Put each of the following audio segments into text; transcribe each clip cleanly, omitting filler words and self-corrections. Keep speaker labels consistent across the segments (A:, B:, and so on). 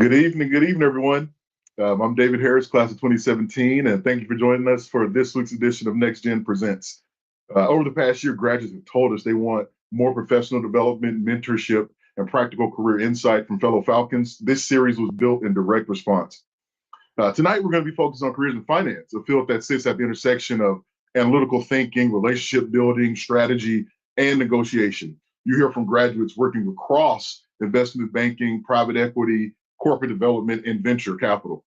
A: Good evening, everyone. I'm David Harris, class of 2017, and thank you for joining us for this week's edition of NextGen Presents. Over the past year, graduates have told us they want more professional development, mentorship, and practical career insight from fellow Falcons. This series was built in direct response. Tonight, we're going to be focused on careers in finance, a field that sits at the intersection of analytical thinking, relationship building, strategy, and negotiation. You hear from graduates working across investment banking, private equity, corporate development, and venture capital,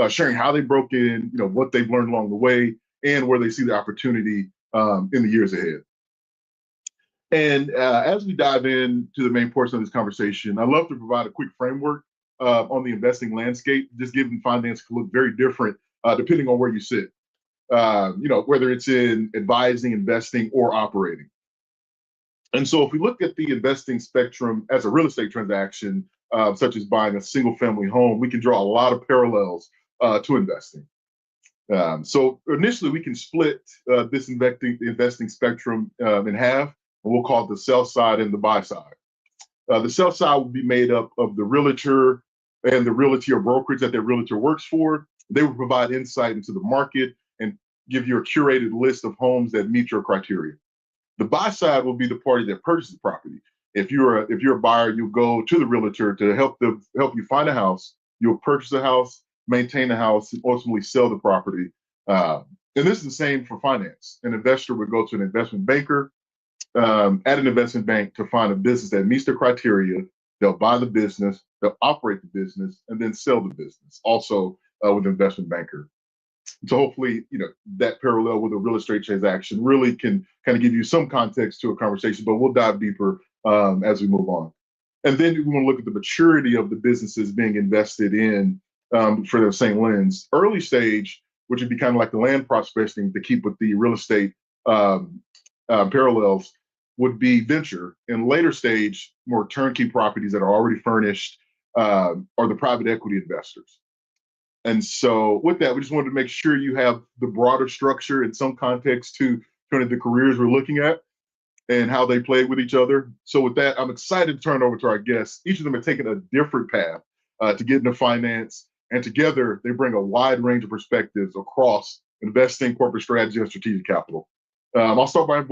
A: sharing how they broke in, what they've learned along the way, and where they see the opportunity in the years ahead. And as we dive into the main portion of this conversation, I'd love to provide a quick framework on the investing landscape, just given finance can look very different depending on where you sit, whether it's in advising, investing, or operating. And so if we look at the investing spectrum as a real estate transaction, such as buying a single family home, we can draw a lot of parallels to investing. So initially we can split this investing spectrum in half, and we'll call it the sell side and the buy side. The sell side will be made up of the realtor and the realty or brokerage that their realtor works for. They will provide insight into the market and give you a curated list of homes that meet your criteria. The buy side will be the party that purchases the property. If you're a buyer, you go to the realtor to help you find a house. You'll purchase a house, maintain the house, and ultimately sell the property. And this is the same for finance. An investor would go to an investment banker at an investment bank to find a business that meets their criteria. They'll buy the business, they'll operate the business, and then sell the business. Also with an investment banker. So hopefully, that parallel with a real estate transaction really can kind of give you some context to a conversation, but we'll dive deeper as we move on. And then we want to look at the maturity of the businesses being invested in for the same lens. Early stage, which would be kind of like the land prospecting to keep with the real estate parallels, would be venture. And later stage, more turnkey properties that are already furnished are the private equity investors. And so with that, we just wanted to make sure you have the broader structure in some context to kind of the careers we're looking at and how they play with each other. So with that, I'm excited to turn it over to our guests. Each of them have taken a different path to get into finance, and together they bring a wide range of perspectives across investing, corporate strategy, and strategic capital. I'll start by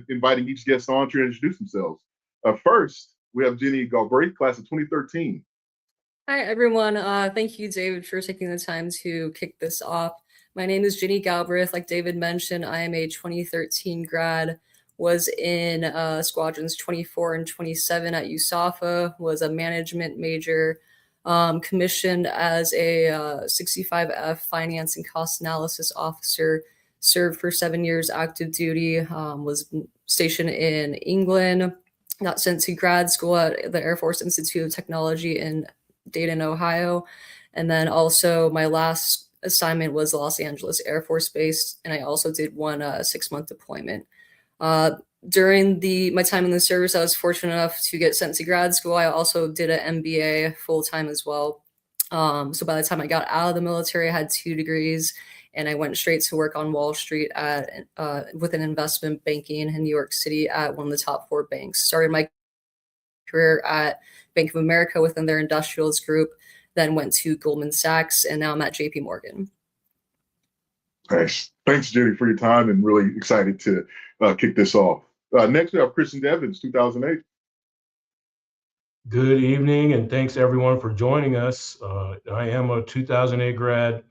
A: inviting each guest on to introduce themselves. First, we have Jenny Galbraith, class of 2013.
B: Hi, everyone. Thank you, David, for taking the time to kick this off. My name is Jenny Galbraith. Like David mentioned, I am a 2013 grad, was in squadrons 24 and 27 at USAFA, was a management major, commissioned as a 65F finance and cost analysis officer, served for 7 years active duty, was stationed in England, got sent to grad school at the Air Force Institute of Technology in Dayton, Ohio. And then also my last assignment was Los Angeles Air Force Base, and I also did one 6-month deployment. During my time in the service, I was fortunate enough to get sent to grad school. I also did an MBA full-time as well. So by the time I got out of the military, I had 2 degrees, and I went straight to work on Wall Street within investment banking in New York City at one of the top 4 banks. Started my career at Bank of America within their industrials group, then went to Goldman Sachs, and now I'm at JP Morgan.
A: Nice. Thanks, Jenny, for your time, and really excited to kick this off. Next, we have Christian Evans, 2008.
C: Good evening, and thanks everyone for joining us. I am a 2008 grad.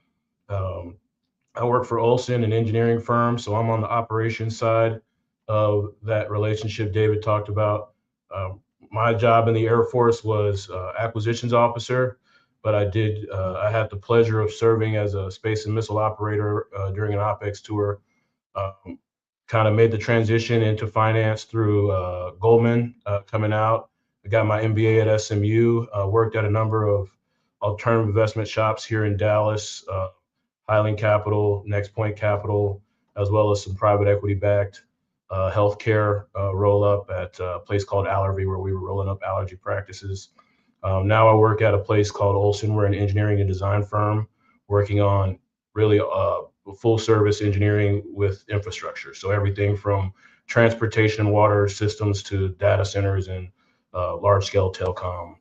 C: I work for Olson, an engineering firm, so I'm on the operations side of that relationship David talked about. My job in the Air Force was acquisitions officer, but I had the pleasure of serving as a space and missile operator during an OPEX tour. Kind of made the transition into finance through Goldman coming out. I got my MBA at SMU, worked at a number of alternative investment shops here in Dallas, Highland Capital, Next Point Capital, as well as some private equity backed healthcare roll up at a place called Allergy, where we were rolling up allergy practices. Now I work at a place called Olson. We're an engineering and design firm working on really full service engineering with infrastructure. So everything from transportation and water systems to data centers and large scale telecom,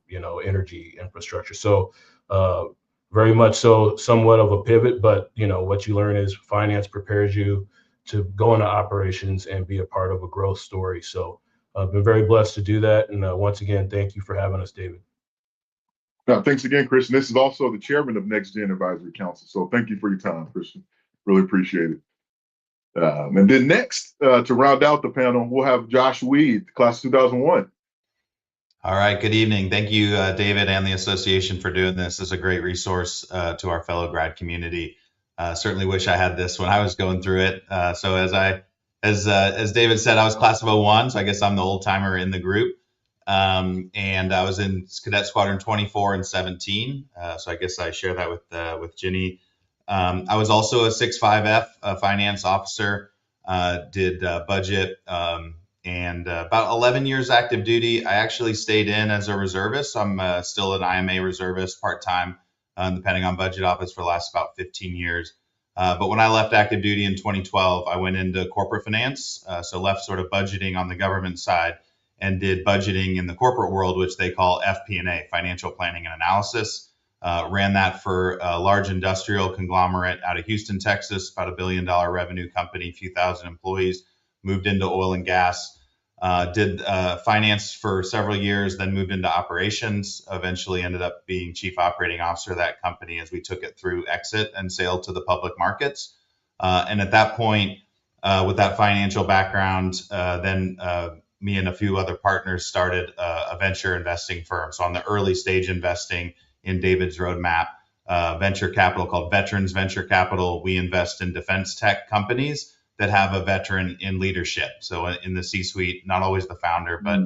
C: energy infrastructure. So very much so somewhat of a pivot, but what you learn is finance prepares you to go into operations and be a part of a growth story. So I've been very blessed to do that. And once again, thank you for having us, David.
A: Thanks again, Christian. This is also the chairman of NextGen Advisory Council. So thank you for your time, Christian. Really appreciate it. And then next, to round out the panel, we'll have Josh Weed, class 2001.
D: All right, good evening. Thank you, David and the association for doing this. This is a great resource to our fellow grad community. Certainly wish I had this when I was going through it. So as David said, I was class of 01, so I guess I'm the old timer in the group. And I was in Cadet Squadron 24 and 17. So I guess I share that with Ginny. I was also a 6.5F finance officer, did budget, and about 11 years active duty. I actually stayed in as a reservist. I'm still an IMA reservist part-time, depending on budget office for the last about 15 years. But when I left active duty in 2012, I went into corporate finance. So left sort of budgeting on the government side and did budgeting in the corporate world, which they call FP&A, financial planning and analysis. Ran that for a large industrial conglomerate out of Houston, Texas, about $1 billion revenue company, a few thousand employees. Moved into oil and gas, did finance for several years, then moved into operations, eventually ended up being chief operating officer of that company as we took it through exit and sale to the public markets. And at that point, with that financial background, then me and a few other partners started a venture investing firm. So on the early stage investing in David's roadmap, venture capital called Veterans Venture Capital, we invest in defense tech companies that have a veteran in leadership. So in the C-suite, not always the founder, but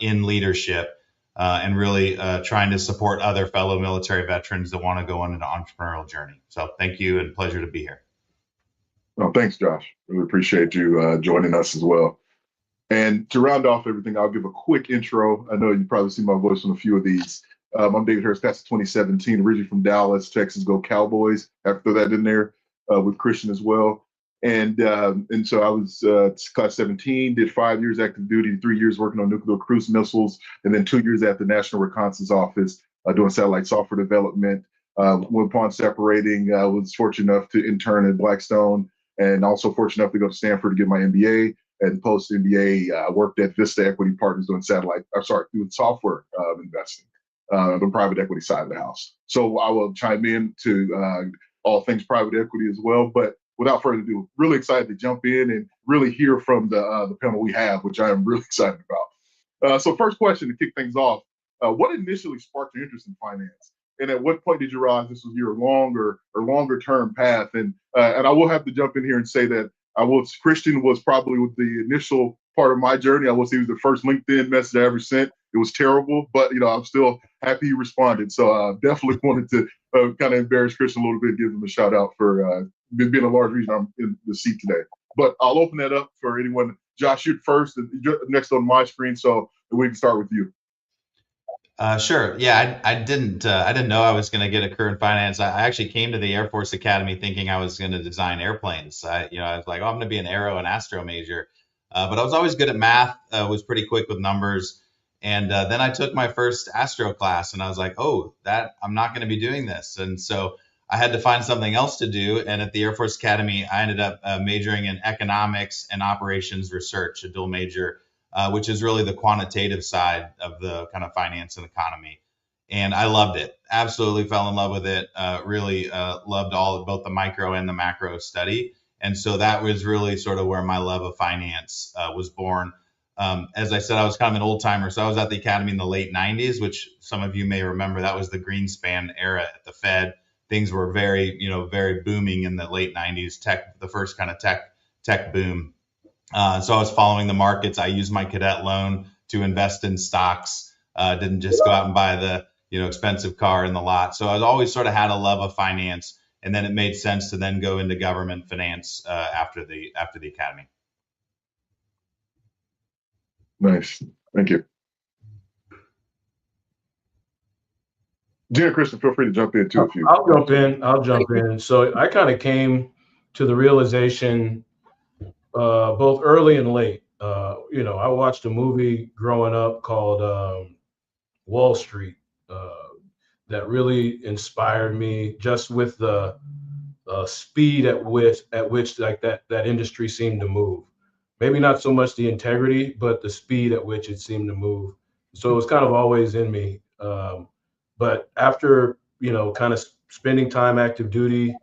D: in leadership, and really trying to support other fellow military veterans that want to go on an entrepreneurial journey. So thank you and pleasure to be here.
A: Well, thanks, Josh. Really appreciate you joining us as well. And to round off everything, I'll give a quick intro. I know you probably see my voice on a few of these. I'm David Harris, class of 2017, originally from Dallas, Texas, go Cowboys. After that in there with Christian as well. And so I was class 17, did 5 years active duty, 3 years working on nuclear cruise missiles, and then 2 years at the National Reconnaissance Office doing satellite software development. Upon separating, I was fortunate enough to intern at Blackstone and also fortunate enough to go to Stanford to get my MBA. And post MBA, I worked at Vista Equity Partners doing doing software investing, the private equity side of the house. So I will chime in to all things private equity as well. But without further ado, really excited to jump in and really hear from the panel we have, which I am really excited about. So first question to kick things off, what initially sparked your interest in finance? And at what point did you realize this was your longer term path? And I will have to jump in here and say that Christian was probably with the initial part of my journey. I will say he was the first LinkedIn message I ever sent. It was terrible, but I'm still happy he responded. So I definitely wanted to kind of embarrass Christian a little bit, give him a shout out for being a large reason I'm in the seat today. But I'll open that up for anyone. Josh, you're first, you're next on my screen, so we can start with you.
D: Sure. Yeah, I didn't know I was going to get a career in finance. I actually came to the Air Force Academy thinking I was going to design airplanes. I was like, oh, I'm going to be an aero and astro major. But I was always good at math, was pretty quick with numbers. And then I took my first astro class and I was like, oh, I'm not going to be doing this. And so I had to find something else to do. And at the Air Force Academy, I ended up majoring in economics and operations research, a dual major, which is really the quantitative side of the kind of finance and economy. And I loved it. Absolutely fell in love with it. Really loved both the micro and the macro study. And so that was really sort of where my love of finance was born. As I said, I was kind of an old timer. So I was at the academy in the late 90s, which some of you may remember. That was the Greenspan era at the Fed. Things were very booming in the late 90s, the first kind of tech boom. So I was following the markets. I used my cadet loan to invest in stocks. Didn't just go out and buy the expensive car in the lot. So I always sort of had a love of finance, and then it made sense to then go into government finance after the academy.
A: Nice, thank you. Gina, Christian, feel free to jump in too.
C: I'll jump in. So I kind of came to the realization both early and late. I watched a movie growing up called Wall Street. that really inspired me, just with the speed at which like that industry seemed to move. Maybe not so much the integrity, but the speed at which it seemed to move. So it was kind of always in me. But after, kind of spending time active duty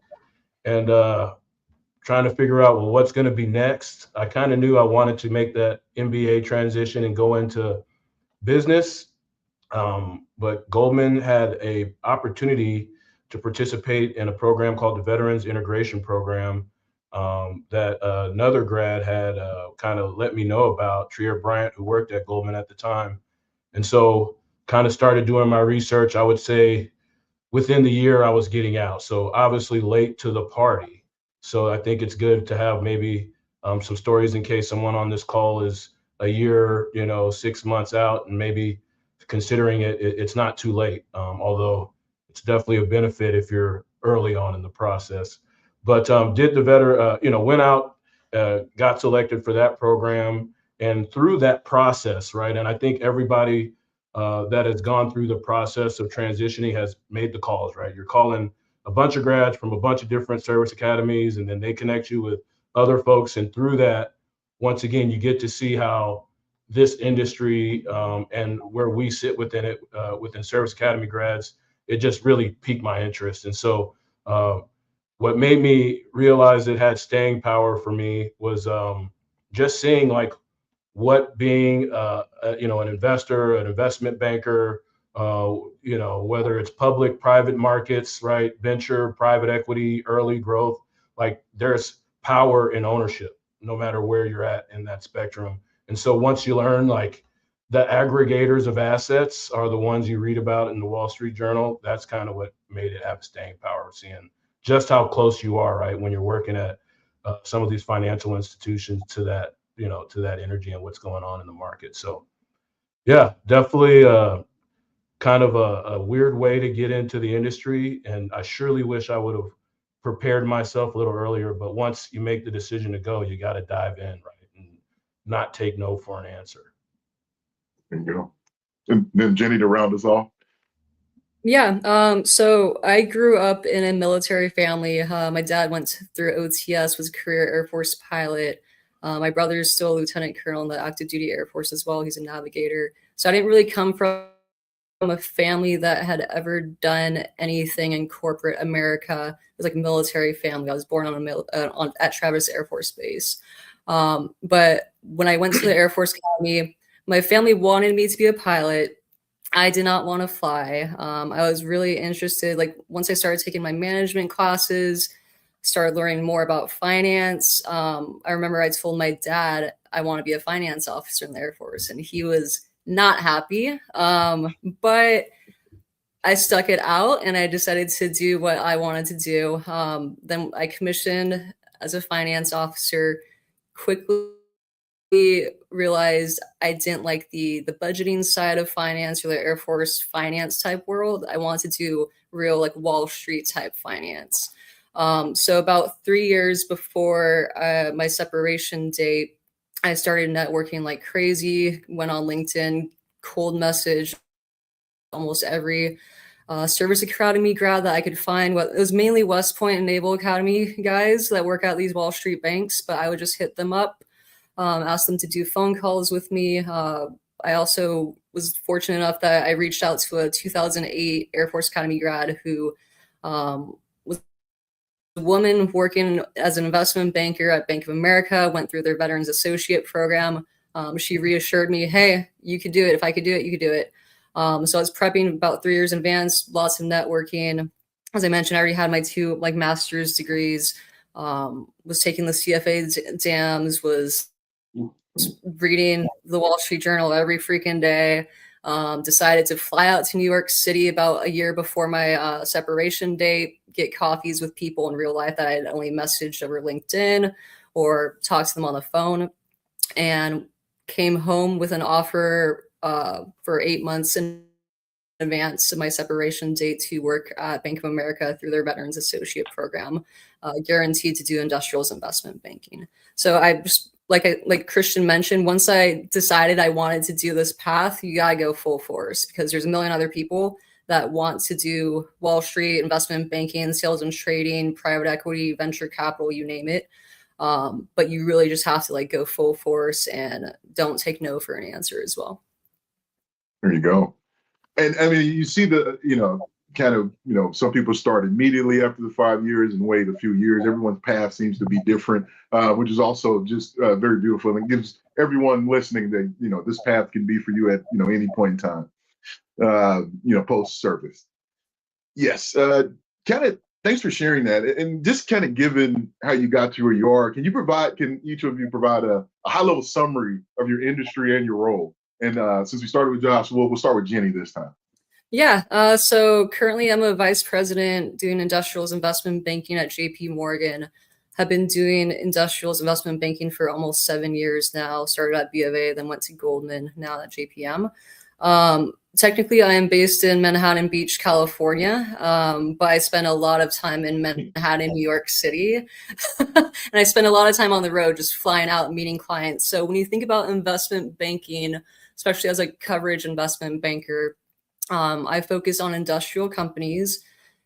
C: and trying to figure out, well, what's going to be next, I kind of knew I wanted to make that MBA transition and go into business. But Goldman had a opportunity to participate in a program called the Veterans Integration Program that another grad had kind of let me know about, Trier Bryant, who worked at Goldman at the time. And so kind of started doing my research. I would say within the year I was getting out. So obviously late to the party. So I think it's good to have maybe some stories in case someone on this call is a year, 6 months out, and maybe considering it's not too late. Although it's definitely a benefit if you're early on in the process. But did the went out, got selected for that program, and through that process, right? And I think everybody that has gone through the process of transitioning has made the calls, right? You're calling a bunch of grads from a bunch of different service academies, and then they connect you with other folks. And through that, once again, you get to see how this industry and where we sit within it, within service academy grads, it just really piqued my interest. And so what made me realize it had staying power for me was just seeing like what being an investor, an investment banker, whether it's public, private markets, right, venture, private equity, early growth, like there's power in ownership, no matter where you're at in that spectrum. And so once you learn, like, the aggregators of assets are the ones you read about in the Wall Street Journal, that's kind of what made it have staying power, seeing just how close you are, right, when you're working at some of these financial institutions to that, to that energy and what's going on in the market. So yeah, definitely kind of a weird way to get into the industry. And I surely wish I would have prepared myself a little earlier, but once you make the decision to go, you got to dive in, right, and not take no for an answer.
A: There you go. And then Jenny, to round us off.
B: Yeah, so I grew up in a military family. My dad went through OTS, was a career Air Force pilot. My brother is still a lieutenant colonel in the active duty Air Force as well. He's a navigator. So I didn't really come from a family that had ever done anything in corporate America. It was like a military family. I was born at Travis Air Force Base. But when I went to the Air Force Academy, my family wanted me to be a pilot. I did not want to fly. I was really interested. Like, once I started taking my management classes, started learning more about finance. I remember I told my dad I want to be a finance officer in the Air Force, and he was not happy. But I stuck it out, and I decided to do what I wanted to do. Then I commissioned as a finance officer. Quickly realized I didn't like the budgeting side of finance or the Air Force finance type world. I wanted to do real, like, Wall Street type finance. So about 3 years before my separation date, I started networking like crazy, went on LinkedIn, cold message almost every service academy grad that I could find. It was mainly West Point and Naval Academy guys that work at these Wall Street banks, but I would just hit them up, ask them to do phone calls with me. I also was fortunate enough that I reached out to a 2008 Air Force Academy grad who was a woman working as an investment banker at Bank of America, went through their Veterans Associate program. She reassured me, hey, you could do it. If I could do it, you could do it. So I was prepping about 3 years in advance, lots of networking. As I mentioned, I already had my 2 master's degrees, was taking the CFA exams, was reading the Wall Street Journal every freaking day. Decided to fly out to New York City about a year before my separation date, get coffees with people in real life that I had only messaged over LinkedIn or talked to them on the phone, and came home with an offer for 8 months in advance of my separation date to work at Bank of America through their Veterans Associate program, guaranteed to do industrials investment banking. So I just, like Christian mentioned, once I decided I wanted to do this path, you gotta go full force, because there's a million other people that want to do Wall Street, investment banking, sales and trading, private equity, venture capital, you name it. But you really just have to like go full force and don't take no for an answer as well.
A: There you go. And I mean, you see the, kind of, some people start immediately after the 5 years and wait a few years. Everyone's path seems to be different, which is also just very beautiful, and gives everyone listening that, this path can be for you at, any point in time, post service. Yes. Thanks for sharing that. And just kind of given how you got to where you are, can each of you provide a high level summary of your industry and your role? And since we started with Josh, we'll start with Jenny this time.
B: Yeah. So currently I'm a vice president doing industrials investment banking at JP Morgan. Have been doing industrials investment banking for almost 7 years now. Started at B of A, then went to Goldman, now at JPM. Technically, I am based in Manhattan Beach, California, but I spend a lot of time in Manhattan, New York City. And I spend a lot of time on the road just flying out, meeting clients. So when you think about investment banking, especially as a coverage investment banker, I focus on industrial companies,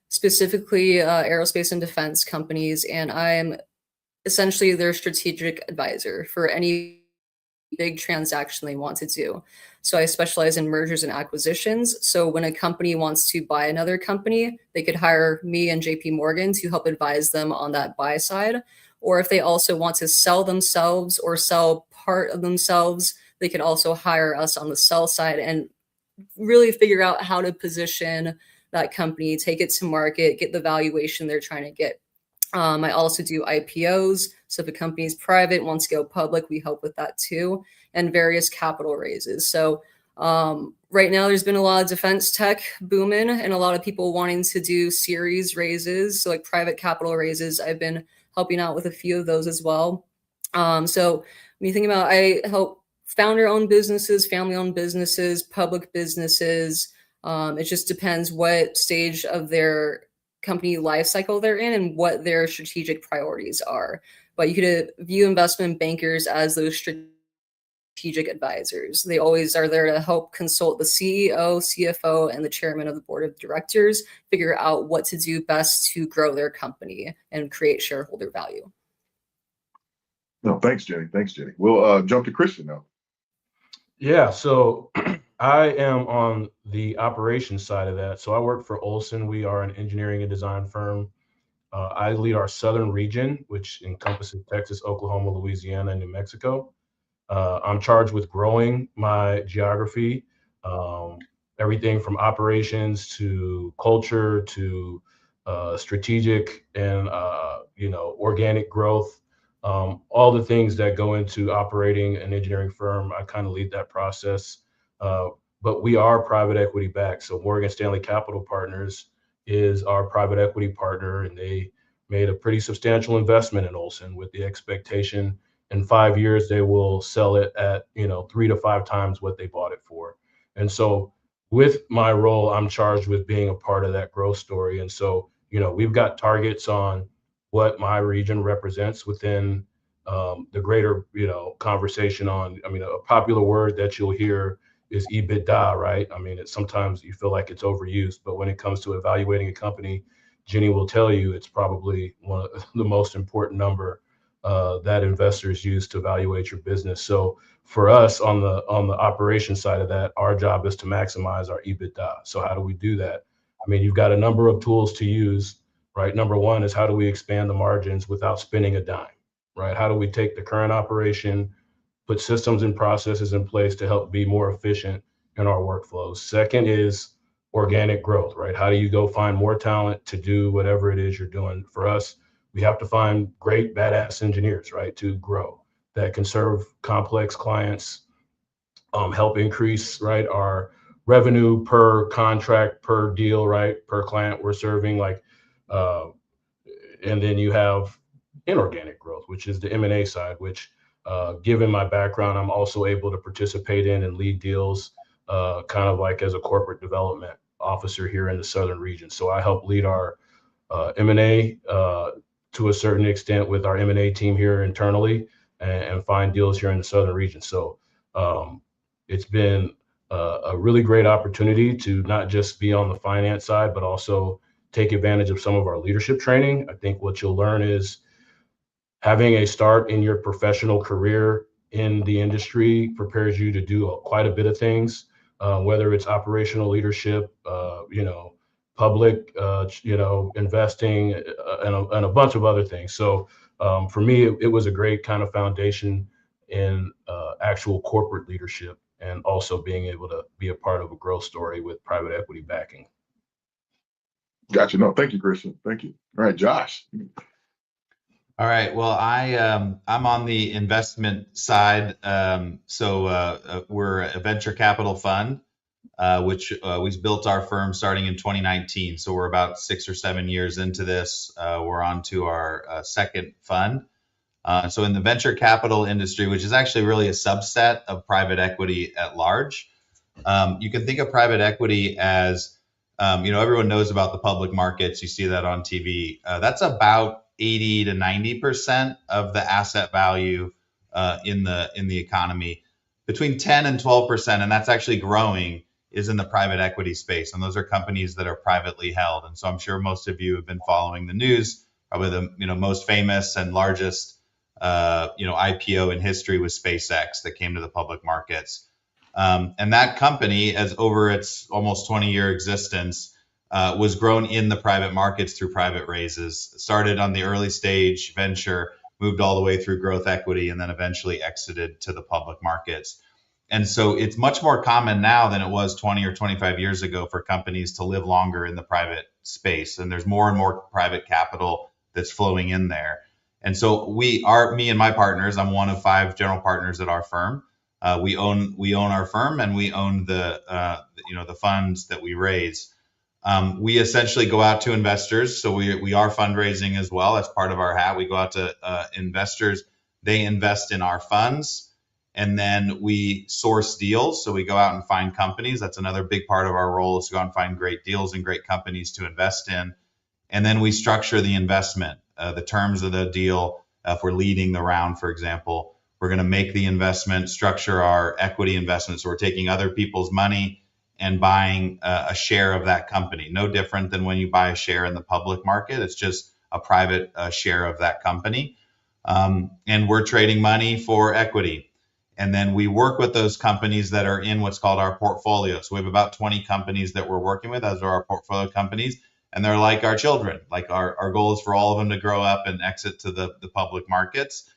B: specifically aerospace and defense companies, and I'm essentially their strategic advisor for any big transaction they want to do. So I specialize in mergers and acquisitions. So when a company wants to buy another company, they could hire me and JP Morgan to help advise them on that buy side. Or if they also want to sell themselves or sell part of themselves, they could also hire us on the sell side and really figure out how to position that company, take it to market, get the valuation they're trying to get. I also do IPOs. So if a company is private, wants to go public, we help with that too, and various capital raises. So right now there's been a lot of defense tech booming and a lot of people wanting to do series raises, so like private capital raises. I've been helping out with a few of those as well. So when you think about, I help founder-owned businesses, family-owned businesses, public businesses. It just depends what stage of their company life cycle they're in and what their strategic priorities are. But you could view investment bankers as those strategic advisors. They always are there to help consult the CEO, CFO, and the chairman of the board of directors, figure out what to do best to grow their company and create shareholder value.
A: No, thanks, Jenny. We'll jump to Christian now.
C: Yeah, so I am on the operations side of that. So I work for Olson. We are an engineering and design firm. I lead our southern region, which encompasses Texas, Oklahoma, Louisiana, and New Mexico. I'm charged with growing my geography, everything from operations to culture to strategic and organic growth. All the things that go into operating an engineering firm, I kind of lead that process. But we are private equity backed. So Morgan Stanley Capital Partners is our private equity partner, and they made a pretty substantial investment in Olson with the expectation in 5 years they will sell it at 3 to 5 times what they bought it for. And so with my role, I'm charged with being a part of that growth story. And so we've got targets on what my region represents within the greater conversation on. I mean, a popular word that you'll hear is EBITDA, right? I mean, sometimes you feel like it's overused, but when it comes to evaluating a company, Jenny will tell you it's probably one of the most important number that investors use to evaluate your business. So for us on the operation side of that, our job is to maximize our EBITDA. So how do we do that? I mean, you've got a number of tools to use, right? Number one is how do we expand the margins without spending a dime, right? How do we take the current operation, put systems and processes in place to help be more efficient in our workflows? Second is organic growth, right? How do you go find more talent to do whatever it is you're doing? For us, we have to find great badass engineers, right, to grow that can serve complex clients, help increase, right, our revenue per contract, per deal, right, per client we're serving, and then you have inorganic growth, which is the M&A side, which given my background, I'm also able to participate in and lead deals kind of like as a corporate development officer here in the southern region. So I help lead our M&A to a certain extent with our M&A team here internally and find deals here in the southern region. So it's been a really great opportunity to not just be on the finance side, but also take advantage of some of our leadership training. I think what you'll learn is having a start in your professional career in the industry prepares you to do quite a bit of things, whether it's operational leadership, public, investing, and a bunch of other things. So for me, it was a great kind of foundation in actual corporate leadership, and also being able to be a part of a growth story with private equity backing.
A: Gotcha. No, thank you, Christian. Thank you. All right, Josh.
D: All right. Well, I'm on the investment side. We're a venture capital fund, which we built our firm starting in 2019. So we're about 6 or 7 years into this. We're on to our second fund. So in the venture capital industry, which is actually really a subset of private equity at large, you can think of private equity as, everyone knows about the public markets. You see that on TV. That's about 80 to 90% of the asset value in the economy. Between 10 and 12%, and that's actually growing, is in the private equity space. And those are companies that are privately held. And so I'm sure most of you have been following the news. Probably the most famous and largest IPO in history was SpaceX that came to the public markets. And that company, as over its almost 20-year existence, was grown in the private markets through private raises. Started on the early stage venture, moved all the way through growth equity, and then eventually exited to the public markets. And so it's much more common now than it was 20 or 25 years ago for companies to live longer in the private space. And there's more and more private capital that's flowing in there. And so me and my partners, I'm one of 5 general partners at our firm. We own our firm, and we own the funds that we raise. We essentially go out to investors. So we are fundraising as well. That's part of our hat. We go out to investors. They invest in our funds, and then we source deals. So we go out and find companies. That's another big part of our role, is to go out and find great deals and great companies to invest in. And then we structure the investment, the terms of the deal. If we're leading the round, for example, we're going to make the investment, structure our equity investment. So we're taking other people's money and buying a share of that company. No different than when you buy a share in the public market. It's just a private share of that company. And we're trading money for equity. And then we work with those companies that are in what's called our portfolio. So we have about 20 companies that we're working with. Those are our portfolio companies. And they're like our children. Like our goal is for all of them to grow up and exit to the public markets.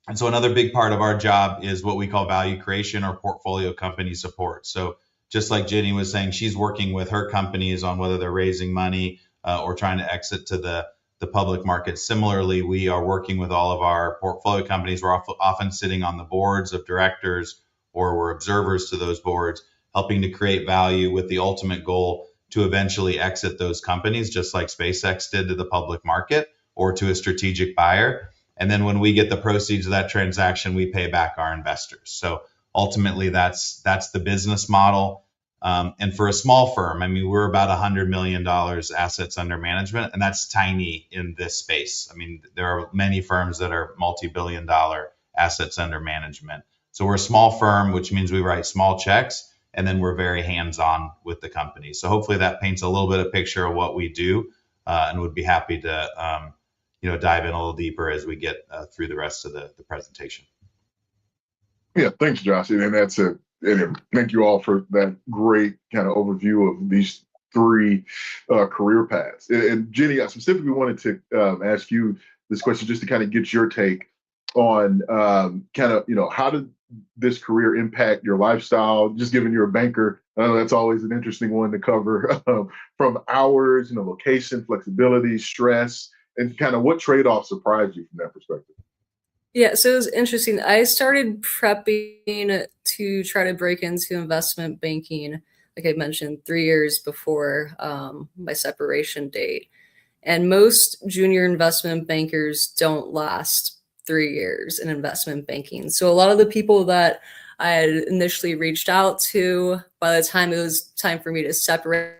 D: And so another big part of our job is what we call value creation or portfolio company support. So just like Jenny was saying, she's working with her companies on whether they're raising money or trying to exit to the public market. Similarly, we are working with all of our portfolio companies. We're often sitting on the boards of directors, or we're observers to those boards, helping to create value with the ultimate goal to eventually exit those companies, just like SpaceX did to the public market or to a strategic buyer. And then when we get the proceeds of that transaction, we pay back our investors. So ultimately, that's the business model. And for a small firm, I mean, we're about $100 million assets under management, and that's tiny in this space. I mean, there are many firms that are multi-billion-dollar assets under management. So we're a small firm, which means we write small checks, and then we're very hands-on with the company. So hopefully that paints a little bit of picture of what we do, and would be happy to dive in a little deeper as we get through the rest of the presentation.
A: Yeah, thanks, Josh. And that's it. And thank you all for that great kind of overview of these 3 career paths. And Jenny, I specifically wanted to ask you this question just to kind of get your take on how did this career impact your lifestyle? Just given you're a banker, I know that's always an interesting one to cover, from hours, location, flexibility, stress, and kind of what trade-offs surprised you from that perspective?
B: Yeah, so it was interesting. I started prepping to try to break into investment banking, like I mentioned, 3 years before my separation date. And most junior investment bankers don't last 3 years in investment banking. So a lot of the people that I had initially reached out to, by the time it was time for me to separate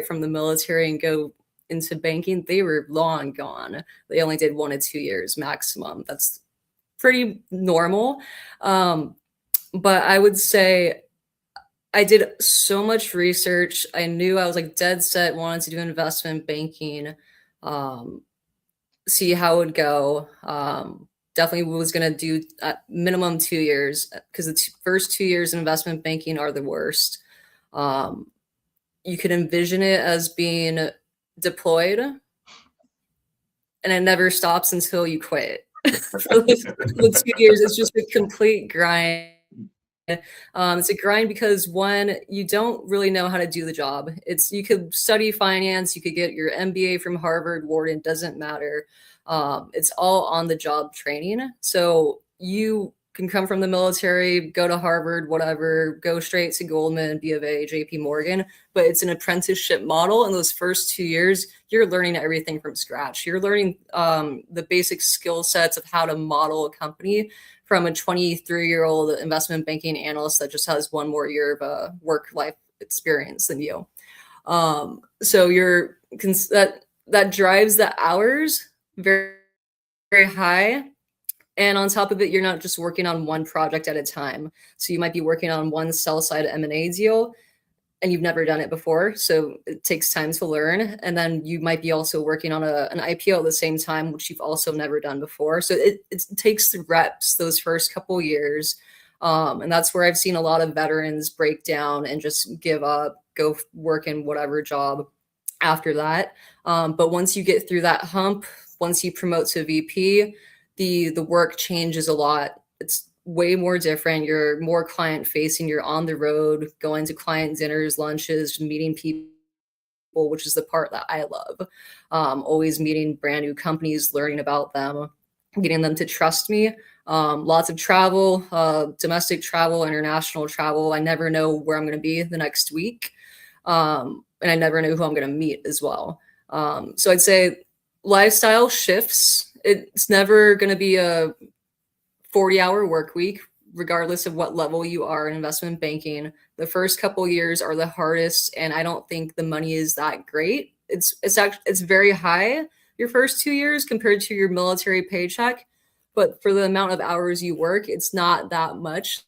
B: from the military and go into banking, they were long gone. They only did 1 to 2 years maximum. That's pretty normal. But I would say I did so much research. I knew I was like dead set, wanted to do investment banking, see how it would go. Definitely was going to do at minimum 2 years because the first 2 years in investment banking are the worst. You could envision it as being deployed, and it never stops until you quit. For the 2 years, it's just a complete grind. It's a grind because one, you don't really know how to do the job. You could study finance, you could get your MBA from Harvard, Wharton, doesn't matter. It's all on the job training. So you can come from the military, go to Harvard, whatever, go straight to Goldman, B of A, JP Morgan, but it's an apprenticeship model. In those first 2 years, you're learning everything from scratch. You're learning the basic skill sets of how to model a company from a 23-year-old investment banking analyst that just has one more year of work life experience than you. So that drives the hours very, very high. And on top of it, you're not just working on one project at a time. So you might be working on one sell side M&A deal and you've never done it before. So it takes time to learn. And then you might be also working on an IPO at the same time, which you've also never done before. So it takes the reps those first couple years. And that's where I've seen a lot of veterans break down and just give up, go work in whatever job after that. But once you get through that hump, once you promote to VP, the work changes a lot. It's way more different. You're more client facing. You're on the road, going to client dinners, lunches, meeting people, which is the part that I love. Always meeting brand new companies, learning about them, getting them to trust me. Lots of travel, domestic travel, international travel. I never know where I'm going to be the next week. And I never know who I'm going to meet as well. So I'd say lifestyle shifts. It's never going to be a 40-hour work week, regardless of what level you are in investment banking. The first couple years are the hardest, and I don't think the money is that great. It's very high your first 2 years compared to your military paycheck, but for the amount of hours you work, it's not that much,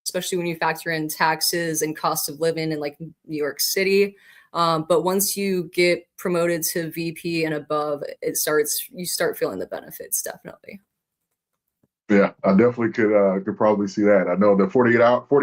B: especially when you factor in taxes and cost of living in like New York City. But once you get promoted to VP and above, you start feeling the benefits, definitely.
A: Yeah, I definitely could probably see that. I know that 40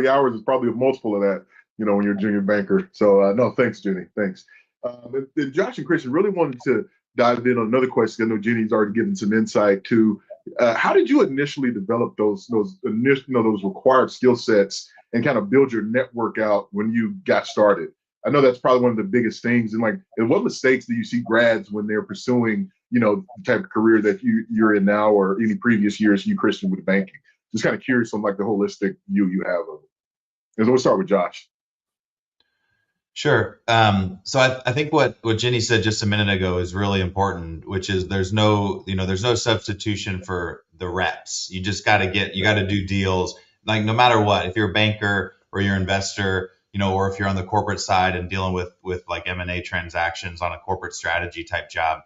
A: hours is probably a multiple of that, when you're a junior banker. So no, thanks, Jenny. Thanks. And Josh and Christian really wanted to dive in on another question. I know Jenny's already given some insight to how did you initially develop those required skill sets and kind of build your network out when you got started? I know that's probably one of the biggest things. And what mistakes do you see grads when they're pursuing, the type of career that you're in now, or any previous years you, Christian, with banking? Just kind of curious on like the holistic view you have of it. And so we'll start with Josh.
D: Sure. So I think what Jenny said just a minute ago is really important, which is there's no substitution for the reps. You just got to do deals, like no matter what, if you're a banker or you're an investor, or if you're on the corporate side and dealing with like M&A transactions on a corporate strategy type job,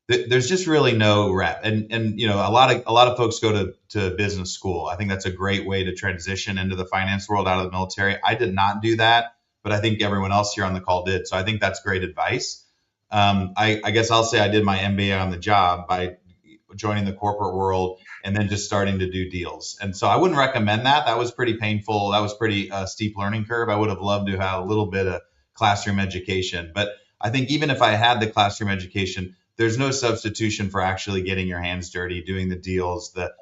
D: there's just really no rep. And a lot of folks go to business school. I think that's a great way to transition into the finance world out of the military. I did not do that, but I think everyone else here on the call did. So I think that's great advice. I guess I'll say I did my MBA on the job by joining the corporate world and then just starting to do deals. And so I wouldn't recommend that. That was pretty painful. That was pretty steep learning curve. I would have loved to have a little bit of classroom education. But I think even if I had the classroom education, there's no substitution for actually getting your hands dirty, doing the deals, the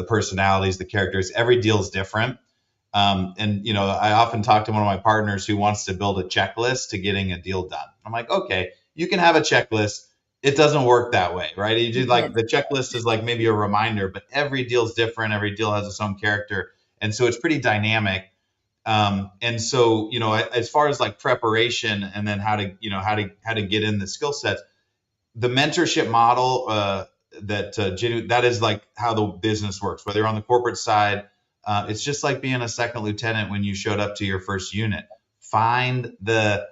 D: personalities, the characters. Every deal is different. I often talk to one of my partners who wants to build a checklist to getting a deal done. I'm like, okay, you can have a checklist. It doesn't work that way, right? You do like the checklist is like maybe a reminder, but every deal is different. Every deal has its own character. And so it's pretty dynamic. And so, as far as like preparation and then how to get in the skill sets, the mentorship model that is like how the business works, whether you're on the corporate side, it's just like being a second lieutenant when you showed up to your first unit. Find the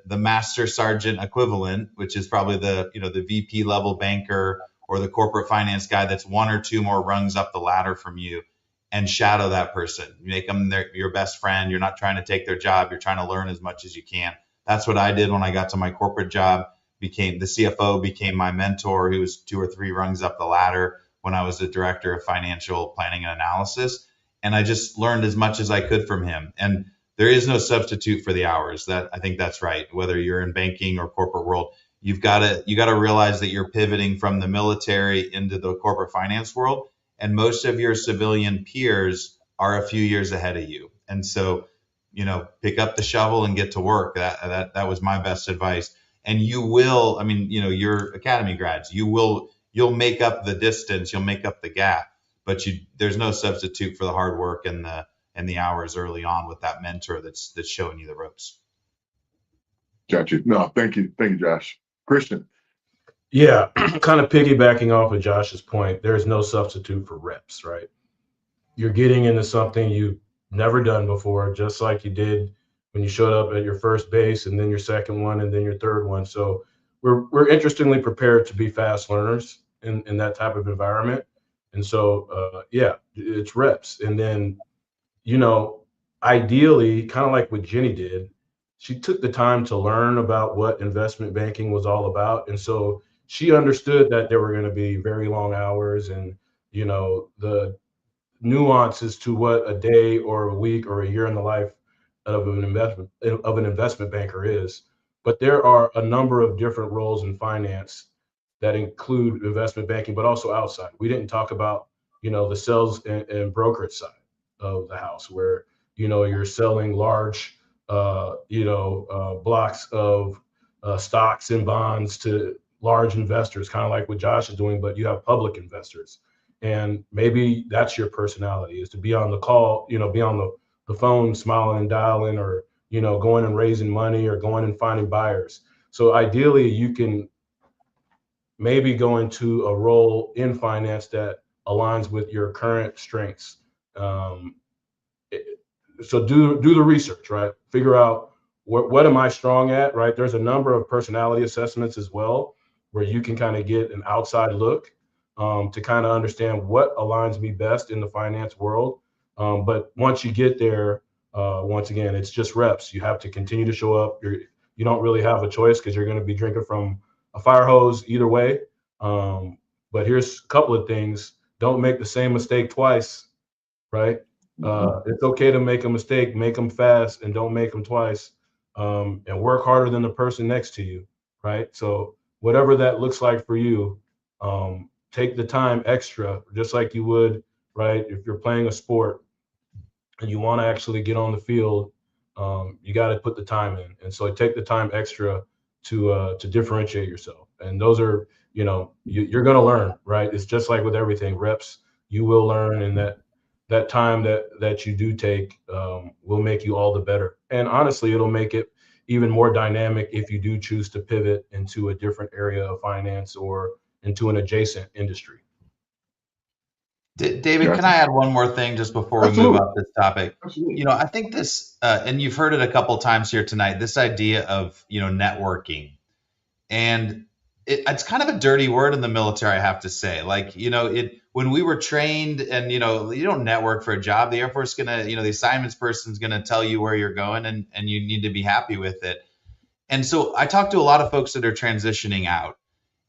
D: master sergeant equivalent, which is probably the VP level banker or the corporate finance guy that's one or two more rungs up the ladder from you, and shadow that person. You make them your best friend. You're not trying to take their job. You're trying to learn as much as you can. That's what I did when I got to my corporate job. Became the CFO, became my mentor. He was 2 or 3 rungs up the ladder when I was the director of financial planning and analysis. And I just learned as much as I could from him. And there is no substitute for the hours. That I think that's right. Whether you're in banking or corporate world, you got to realize that you're pivoting from the military into the corporate finance world, and most of your civilian peers are a few years ahead of you. And so, pick up the shovel and get to work. That was my best advice. And you will, you're academy grads. You'll make up the distance. You'll make up the gap. But there's no substitute for the hard work and the hours early on with that mentor that's showing you the ropes.
A: Got you. No, thank you, Josh. Christian.
C: Yeah, kind of piggybacking off of Josh's point, there's no substitute for reps, right? You're getting into something you've never done before, just like you did when you showed up at your first base, and then your second one, and then your third one. So we're interestingly prepared to be fast learners in that type of environment. And so, it's reps. And then, ideally, kind of like what Jenny did, she took the time to learn about what investment banking was all about. And so she understood that there were going to be very long hours and, the nuances to what a day or a week or a year in the life of an investment banker is. But there are a number of different roles in finance that include investment banking, but also outside. We didn't talk about, the sales and brokerage side of the house, where, you're selling large, blocks of stocks and bonds to large investors, kind of like what Josh is doing, but you have public investors. And maybe that's your personality, is to be on the call, be on the phone, smiling and dialing, or, going and raising money, or going and finding buyers. So ideally, you can maybe go into a role in finance that aligns with your current strengths. So do the research, right? Figure out what am I strong at, right? There's a number of personality assessments as well, where you can kind of get an outside look to kind of understand what aligns me best in the finance world. But once you get there, once again, it's just reps. You have to continue to show up. You don't really have a choice, because you're going to be drinking from a fire hose either way. But here's a couple of things. Don't make the same mistake twice, right? It's okay to make a mistake, make them fast, and don't make them twice. And work harder than the person next to you, right? So whatever that looks like for you, take the time extra, just like you would, right? If you're playing a sport and you want to actually get on the field, you got to put the time in. And so take the time extra to differentiate yourself. And those are, you're going to learn, right? It's just like with everything, reps, you will learn, and that time that you do take will make you all the better. And honestly, it'll make it even more dynamic if you do choose to pivot into a different area of finance or into an adjacent industry.
D: David, can I add one more thing just before we move off this topic?
A: Absolutely.
D: I think this, and you've heard it a couple times here tonight, this idea of, networking. And it's kind of a dirty word in the military, I have to say. Like, when we were trained, and, you don't network for a job. The Air Force is going to, the assignments person is going to tell you where you're going, and you need to be happy with it. And so I talk to a lot of folks that are transitioning out,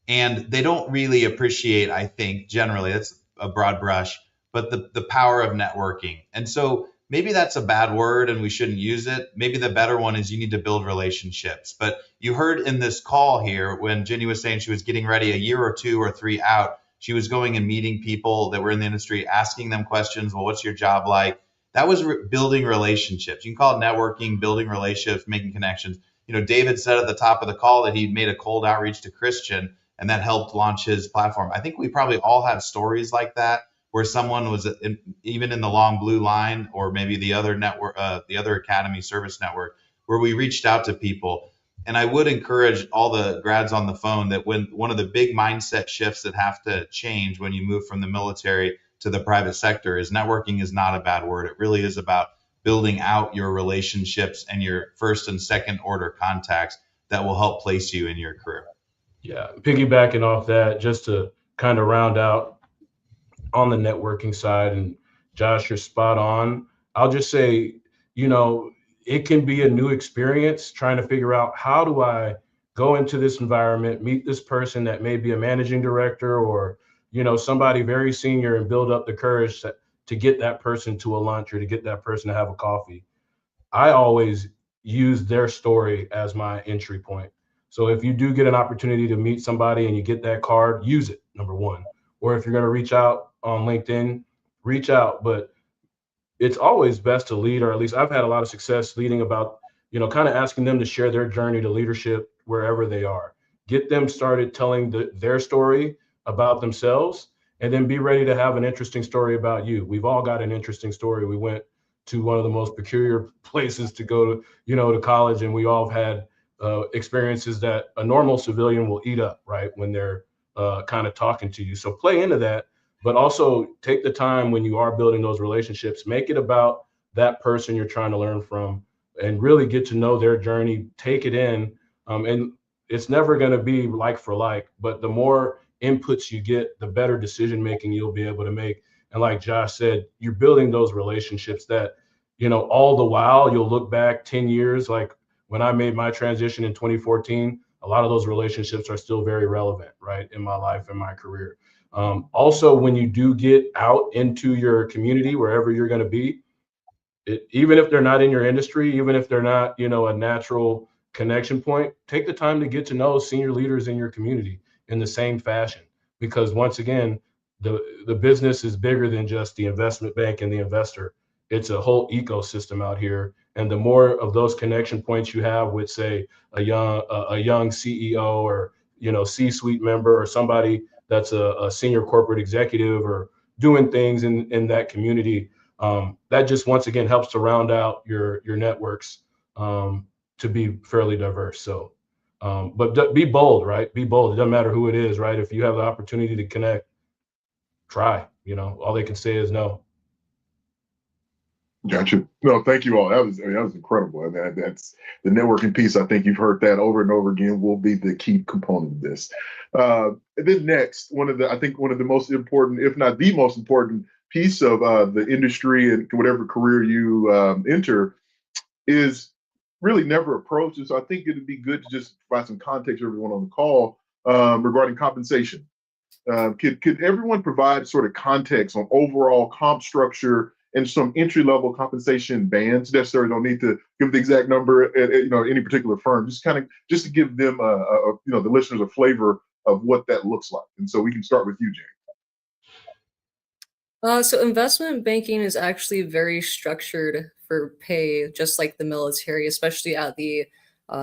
D: and they don't really appreciate, I think, generally, that's a broad brush, but the power of networking. And so maybe that's a bad word and we shouldn't use it. Maybe the better one is you need to build relationships. But you heard in this call here, when Jenny was saying she was getting ready a year or 2 or 3 out, she was going and meeting people that were in the industry, asking them questions. Well, what's your job like? That was building relationships. You can call it networking, building relationships, making connections. David said at the top of the call that he made a cold outreach to Christian, and that helped launch his platform. I think we probably all have stories like that, where someone was even in the Long Blue Line, or maybe the other network, the other Academy Service Network, where we reached out to people. And I would encourage all the grads on the phone that when one of the big mindset shifts that have to change when you move from the military to the private sector is networking is not a bad word. It really is about building out your relationships and your first and second order contacts that will help place you in your career.
C: Yeah, piggybacking off that, just to kind of round out on the networking side, and Josh, you're spot on. I'll just say, you know, it can be a new experience trying to figure out how do I go into this environment, meet this person that may be a managing director or, you know, somebody very senior and build up the courage to get that person to a lunch or to get that person to have a coffee. I always use their story as my entry point. So if you do get an opportunity to meet somebody and you get that card, use it, number one. Or if you're going to reach out on LinkedIn, reach out. But it's always best to lead, or at least I've had a lot of success leading about, you know, kind of asking them to share their journey to leadership wherever they are. Get them started telling their story about themselves, and then be ready to have an interesting story about you. We've all got an interesting story. We went to one of the most peculiar places to go to, you know, to college, and we all have had experiences that a normal civilian will eat up, right, when they're kind of talking to you. So play into that, but also take the time when you are building those relationships, make it about that person you're trying to learn from and really get to know their journey, take it in. And it's never going to be like for like, but the more inputs you get, the better decision making you'll be able to make. And like Josh said, you're building those relationships that, you know, all the while you'll look back 10 years, like when I made my transition in 2014, a lot of those relationships are still very relevant, right, in my life and my career. Also, when you do get out into your community, wherever you're going to be, even if they're not in your industry, even if they're not, you know, a natural connection point, take the time to get to know senior leaders in your community in the same fashion. Because once again, the business is bigger than just the investment bank and the investor. It's a whole ecosystem out here. And the more of those connection points you have with, say, a young CEO or, you know, C-suite member or somebody that's a senior corporate executive or doing things in that community, that just once again helps to round out your networks, to be fairly diverse. So, but be bold, right? Be bold. It doesn't matter who it is, right? If you have the opportunity to connect, try. You know, all they can say is no.
A: Gotcha. No, thank you all. That was incredible. And that's the networking piece. I think you've heard that over and over again. Will be the key component of this. And then next, I think one of the most important, if not the most important piece of the industry and whatever career you enter, is really never approach. And so I think it'd be good to just provide some context to everyone on the call regarding compensation. Could everyone provide sort of context on overall comp structure and some entry level compensation bands? Necessarily don't need to give the exact number at any particular firm. Just to give them the listeners a flavor of what that looks like. And so we can start with you, Jane.
B: So investment banking is actually very structured for pay, just like the military, especially at the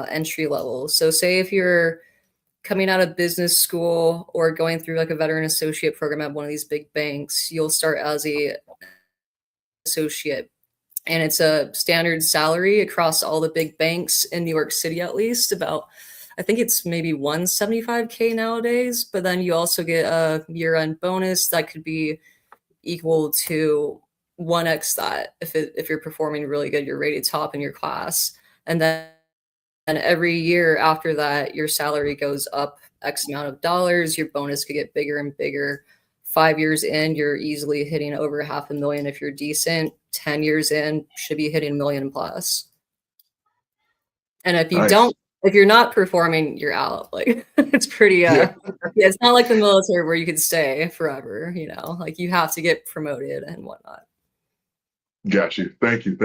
B: entry level. So say if you're coming out of business school or going through like a veteran associate program at one of these big banks, you'll start as a associate, and it's a standard salary across all the big banks in New York City, at least about, I think it's maybe 175K nowadays. But then you also get a year-end bonus that could be equal to 1x that if you're performing really good, you're rated top in your class. And then every year after that, your salary goes up X amount of dollars, your bonus could get bigger and bigger. 5 years in, you're easily hitting over $500,000 if you're decent. 10 years in, should be hitting $1 million plus. And if you
A: Nice.
B: don't, if you're not performing, you're out. Like it's pretty yeah, it's not like the military where you can stay forever, you know, like you have to get promoted and whatnot.
A: Got you. Thank you.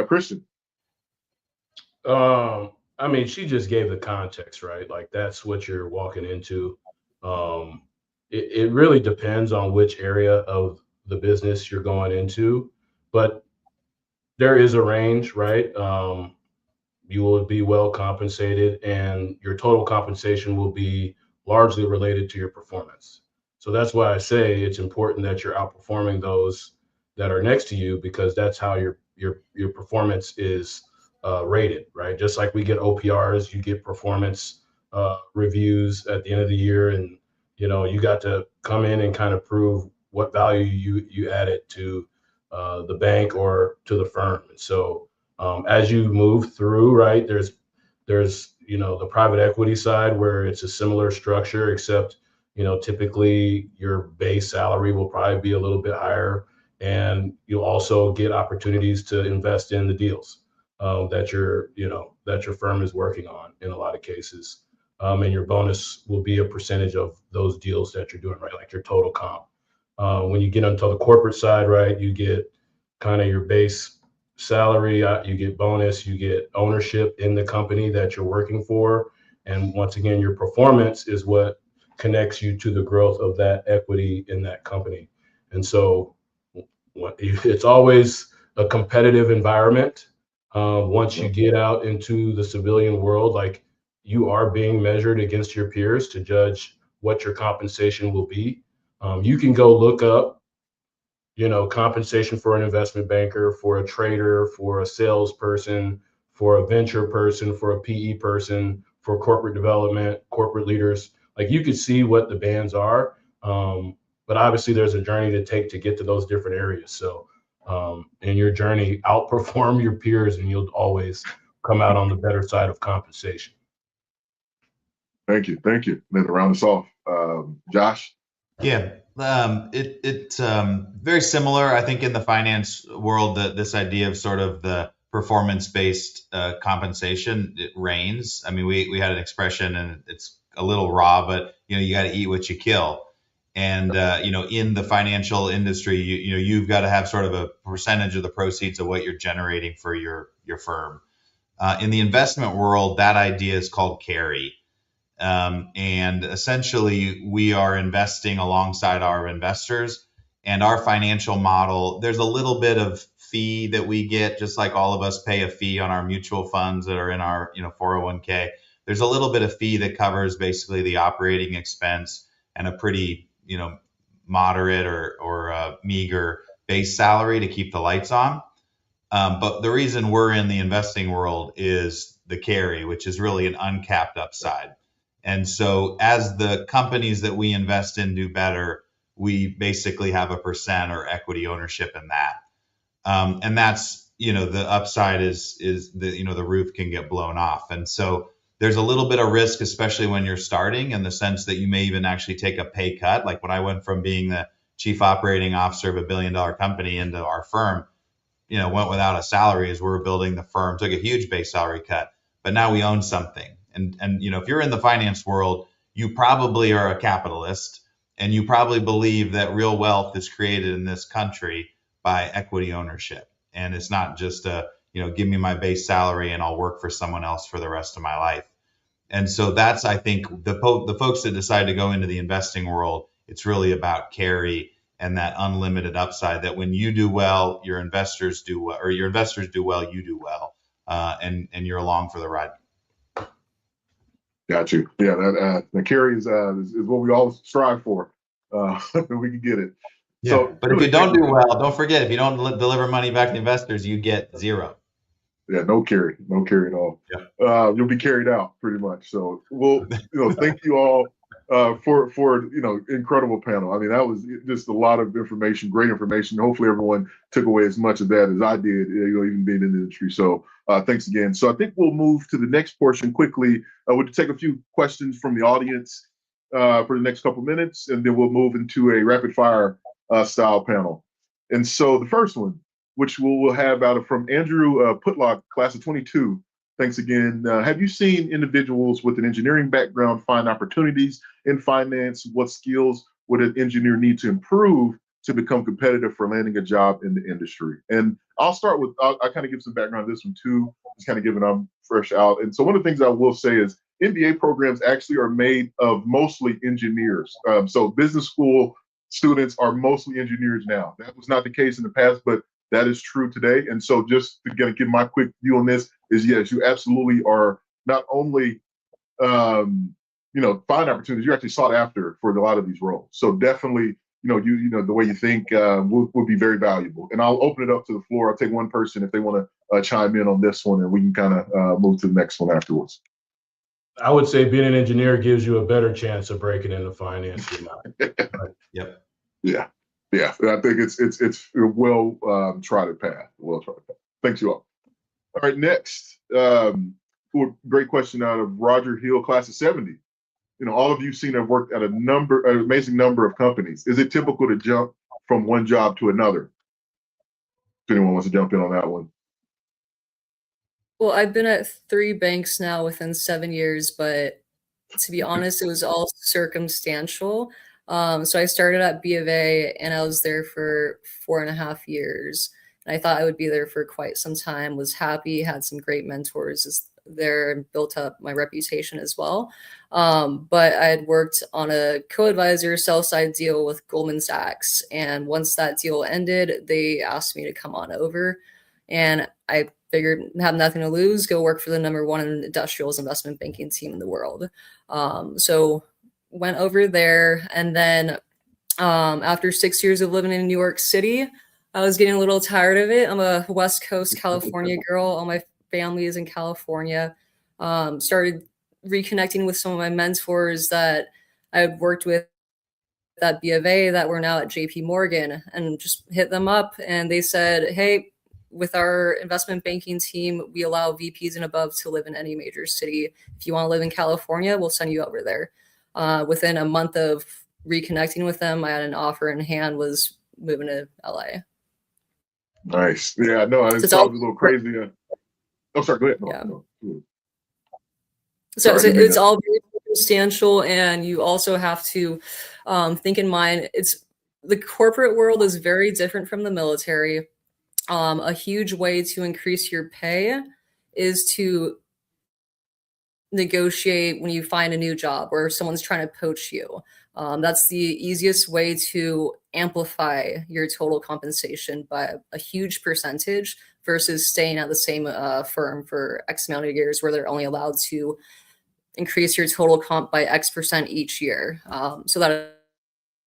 A: Christian.
C: I mean, she just gave the context, right? Like that's what you're walking into. It really depends on which area of the business you're going into, but there is a range, right? You will be well compensated, and your total compensation will be largely related to your performance. So that's why I say it's important that you're outperforming those that are next to you, because that's how your performance is rated, right? Just like we get OPRs, you get performance reviews at the end of the year, and you know you got to come in and kind of prove what value you added to the bank or to the firm. And so as you move through, right, there's the private equity side where it's a similar structure, except typically your base salary will probably be a little bit higher. and you'll also get opportunities to invest in the deals that your firm is working on in a lot of cases. And your bonus will be a percentage of those deals that you're doing, right? Like your total comp. When you get onto the corporate side, right, you get kind of your base salary, you get bonus, you get ownership in the company that you're working for. And once again, your performance is what connects you to the growth of that equity in that company. And so it's always a competitive environment. Once you get out into the civilian world, like you are being measured against your peers to judge what your compensation will be. You can go look up, compensation for an investment banker, for a trader, for a salesperson, for a venture person, for a PE person, for corporate development, corporate leaders. Like you could see what the bands are. But obviously there's a journey to take to get to those different areas. So in your journey, outperform your peers and you'll always come out on the better side of compensation.
A: Thank you. Then to round us off, Josh.
D: Yeah, it's very similar. I think in the finance world, this idea of sort of the performance-based compensation, it reigns. I mean, we had an expression, and it's a little raw, but you got to eat what you kill. And in the financial industry, you've got to have sort of a percentage of the proceeds of what you're generating for your firm. In the investment world, that idea is called carry. And essentially, we are investing alongside our investors, and our financial model, there's a little bit of fee that we get, just like all of us pay a fee on our mutual funds that are in our 401k. There's a little bit of fee that covers basically the operating expense and a pretty moderate or meager base salary to keep the lights on. But the reason we're in the investing world is the carry, which is really an uncapped upside. And so as the companies that we invest in do better, we basically have a percent or equity ownership in that. And that's, the upside is the roof can get blown off. And so there's a little bit of risk, especially when you're starting, in the sense that you may even actually take a pay cut. Like when I went from being the chief operating officer of $1 billion company into our firm, went without a salary as we were building the firm, took a huge base salary cut, but now we own something. And if you're in the finance world, you probably are a capitalist, and you probably believe that real wealth is created in this country by equity ownership. And it's not just give me my base salary and I'll work for someone else for the rest of my life. And so that's, I think, the folks that decide to go into the investing world, it's really about carry and that unlimited upside, that when you do well, your investors do well, or your investors do well, you do well, and you're along for the ride.
A: Got you. Yeah, that the carry is what we all strive for. We can get it.
D: Yeah. So, but if you don't do well, don't forget, if you don't deliver money back to investors, you get zero.
A: Yeah, no carry at all. Yeah. You'll be carried out pretty much. So we'll, thank you all for incredible panel. I mean, that was just a lot of information, great information. Hopefully everyone took away as much of that as I did, even being in the industry. So thanks again. So I think we'll move to the next portion quickly. We'll take a few questions from the audience for the next couple minutes, and then we'll move into a rapid fire style panel. And so the first one, which we'll have from Andrew Putlock, class of 22. Thanks again. Have you seen individuals with an engineering background find opportunities in finance? What skills would an engineer need to improve to become competitive for landing a job in the industry? And I'll start with, I'll kind of give some background on this one too, just kind of giving them fresh out. And so one of the things I will say is MBA programs actually are made of mostly engineers. So business school students are mostly engineers now. That was not the case in the past, but that is true today. And so just to give my quick view on this is, yes, you absolutely are not only, find opportunities, you're actually sought after for a lot of these roles. So definitely, the way you think will be very valuable. And I'll open it up to the floor. I'll take one person if they want to chime in on this one, and we can kind of move to the next one afterwards.
C: I would say being an engineer gives you a better chance of breaking into finance.
D: Yep.
A: Yeah. Yeah, I think it's a well trodden path. Thanks you all. All right, next, great question out of Roger Hill, class of 70. All of you have worked at an amazing number of companies. Is it typical to jump from one job to another? if anyone wants to jump in on that one.
B: Well, I've been at 3 banks now within 7 years, but to be honest, it was all circumstantial. So I started at B of A and I was there for 4.5 years. And I thought I would be there for quite some time, was happy, had some great mentors there and built up my reputation as well. But I had worked on a co-advisor sell-side deal with Goldman Sachs. And once that deal ended, they asked me to come on over. And I figured have nothing to lose, go work for the #1 industrials investment banking team in the world. So went over there, and then after 6 years of living in New York City, I was getting a little tired of it. I'm a West Coast California girl. All my family is in California. Started reconnecting with some of my mentors that I had worked with at B of A that were now at JP Morgan, and just hit them up, and they said, hey, with our investment banking team, we allow VPs and above to live in any major city. If you want to live in California, we'll send you over there. Within a month of reconnecting with them, I had an offer in hand, was moving to LA.
A: Nice. Yeah, no, it's
B: So
A: probably a little crazy. Oh, sorry, go ahead.
B: Yeah.
A: No.
B: So
A: Sorry,
B: it's all very circumstantial, and you also have to think in mind, the corporate world is very different from the military. A huge way to increase your pay is to negotiate when you find a new job or someone's trying to poach you. That's the easiest way to amplify your total compensation by a huge percentage versus staying at the same firm for X amount of years, where they're only allowed to increase your total comp by X% each year. So that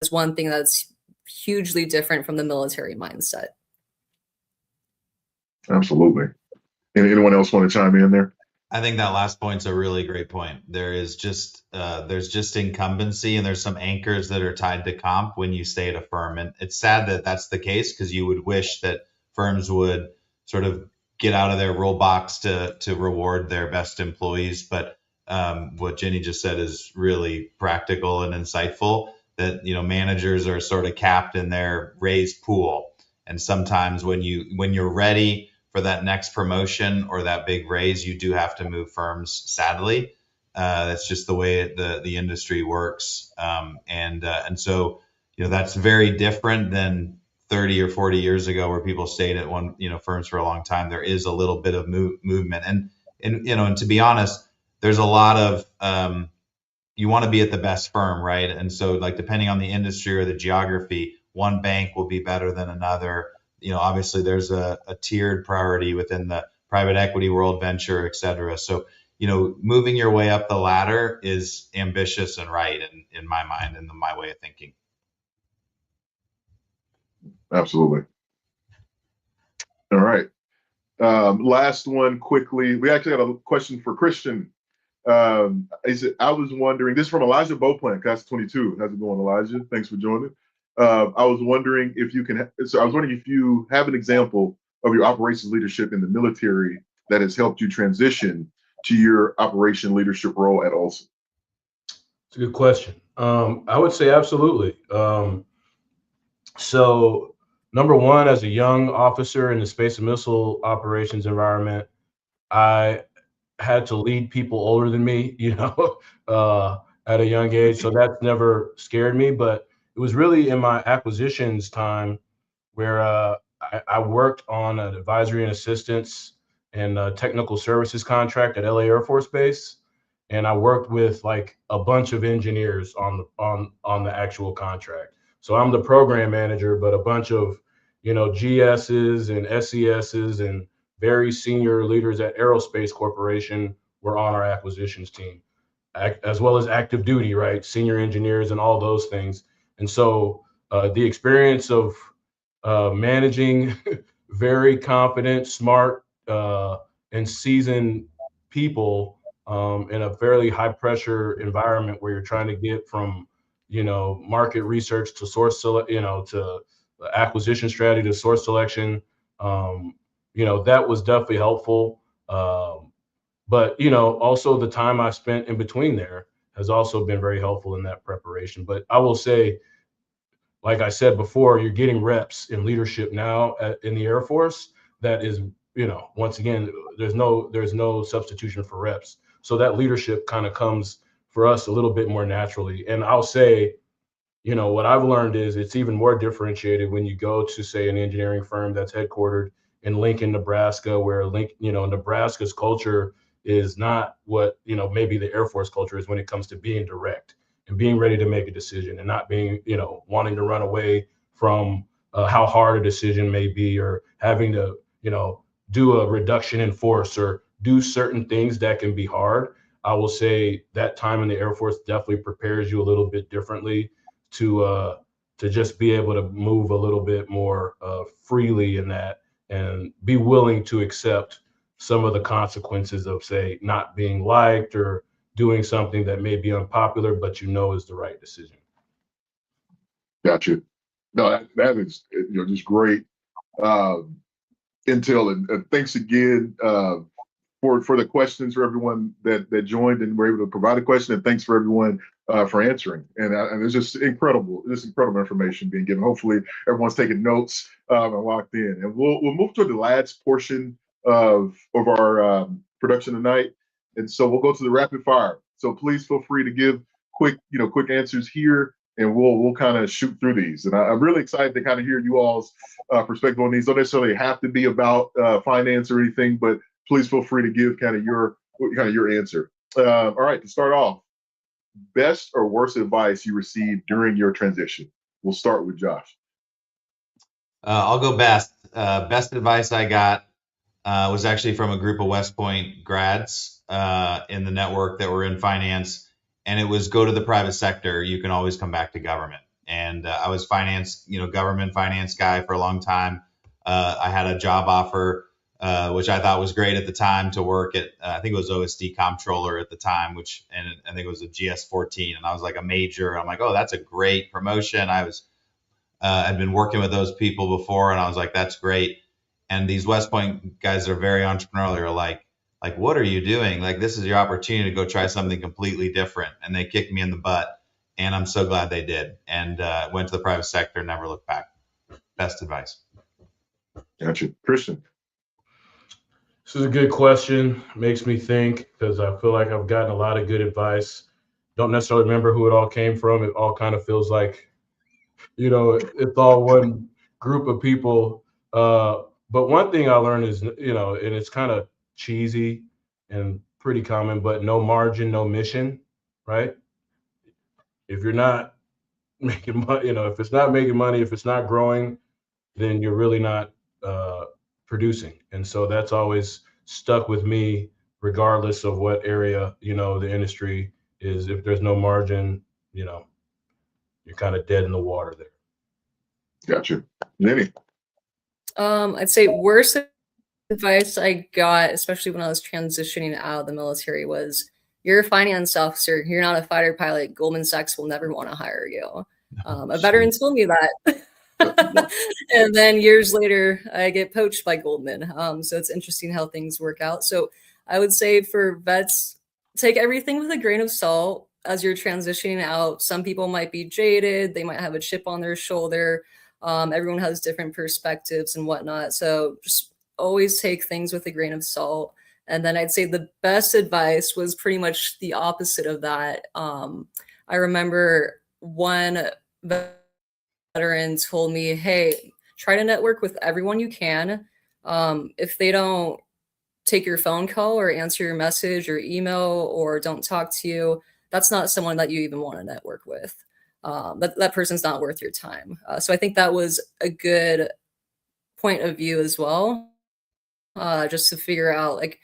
B: is one thing that's hugely different from the military mindset.
A: Absolutely. Anyone else want to chime in there?
D: I think that last point's a really great point. There's just incumbency, and there's some anchors that are tied to comp when you stay at a firm. And it's sad that that's the case, because you would wish that firms would sort of get out of their rule box to reward their best employees. But what Jenny just said is really practical and insightful, that, you know, managers are sort of capped in their raise pool. And sometimes when you're ready for that next promotion or that big raise, you do have to move firms, sadly. That's just the way the industry works. And so, you know, that's very different than 30 or 40 years ago, where people stayed at firms for a long time. There is a little bit of movement. And to be honest, there's a lot of, you want to be at the best firm, right? And so, like, depending on the industry or the geography, one bank will be better than another. You know, obviously there's a tiered priority within the private equity world, venture, et cetera. So, you know, moving your way up the ladder is ambitious and right in my mind and my way of thinking.
A: Absolutely. All right. Last one quickly. We actually got a question for Christian. I was wondering, this is from Elijah Beauplan, class 22. How's it going, Elijah? Thanks for joining. I was wondering if you have an example of your operations leadership in the military that has helped you transition to your operation leadership role at Olson.
C: It's a good question. I would say absolutely. So number one, as a young officer in the space and missile operations environment, I had to lead people older than me, at a young age. So that's never scared me, but it was really in my acquisitions time where I worked on an advisory and assistance and technical services contract at LA Air Force Base. And I worked with like a bunch of engineers on the actual contract. So I'm the program manager, but a bunch of, GSs and SESs and very senior leaders at Aerospace Corporation were on our acquisitions team, as well as active duty, right? Senior engineers and all those things. And so the experience of managing very confident, smart, and seasoned people in a fairly high pressure environment where you're trying to get from, market research to to acquisition strategy to source selection. That was definitely helpful. But, also the time I spent in between there has also been very helpful in that preparation. But I will say like I said before, you're getting reps in leadership now in the Air Force. That is, once again, there's no substitution for reps. So that leadership kind of comes for us a little bit more naturally. And I'll say, what I've learned is it's even more differentiated when you go to, say, an engineering firm that's headquartered in Lincoln, Nebraska, where Nebraska's culture is not what, maybe the Air Force culture is when it comes to being direct and being ready to make a decision and not being, wanting to run away from how hard a decision may be, or having to, do a reduction in force or do certain things that can be hard. I will say that time in the Air Force definitely prepares you a little bit differently to just be able to move a little bit more freely in that, and be willing to accept some of the consequences of, say, not being liked or doing something that may be unpopular, but is the right decision.
A: Gotcha. No, that is just great intel, and thanks again for the questions, for everyone that joined and were able to provide a question, and thanks for everyone for answering. And it's just incredible information being given. Hopefully everyone's taking notes and locked in. And we'll move to the last portion of our production tonight. And so we'll go to the rapid fire. So please feel free to give quick answers here, and we'll kind of shoot through these. And I'm really excited to kind of hear you all's perspective on these. Don't necessarily have to be about finance or anything, but please feel free to give kind of your answer. All right, to start off, best or worst advice you received during your transition? We'll start with Josh.
D: I'll go best. Best advice I got was actually from a group of West Point grads in the network that were in finance, and it was go to the private sector. You can always come back to government. And I was government finance guy for a long time. I had a job offer, which I thought was great at the time, to work at, I think it was OSD comptroller at the time, and I think it was a GS-14, and I was like a major. I'm like, oh, that's a great promotion. I'd been working with those people before, and I was like, that's great. And these West Point guys are very entrepreneurial. They're like, what are you doing? Like, this is your opportunity to go try something completely different. And they kicked me in the butt, and I'm so glad they did. And went to the private sector, never looked back. Best advice.
A: Gotcha. Christian.
C: This is a good question. Makes me think, because I feel like I've gotten a lot of good advice. Don't necessarily remember who it all came from. It all kind of feels like, it's all one group of people. But one thing I learned is, and it's kind of cheesy and pretty common, but no margin, no mission, right? If you're not making money, if it's not making money, if it's not growing, then you're really not producing. And so that's always stuck with me, regardless of what area, the industry is. If there's no margin, you're kind of dead in the water there.
A: Gotcha. Lenny.
B: I'd say worst advice I got, especially when I was transitioning out of the military, was you're a finance officer. You're not a fighter pilot. Goldman Sachs will never want to hire you. A veteran told me that. And then years later, I get poached by Goldman. So it's interesting how things work out. So I would say for vets, take everything with a grain of salt as you're transitioning out. Some people might be jaded. They might have a chip on their shoulder. Everyone has different perspectives and whatnot. So just always take things with a grain of salt. And then I'd say the best advice was pretty much the opposite of that. I remember one veteran told me, hey, try to network with everyone you can. If they don't take your phone call or answer your message or email or don't talk to you, that's not someone that you even want to network with. That person's not worth your time. So I think that was a good point of view as well, just to figure out, like,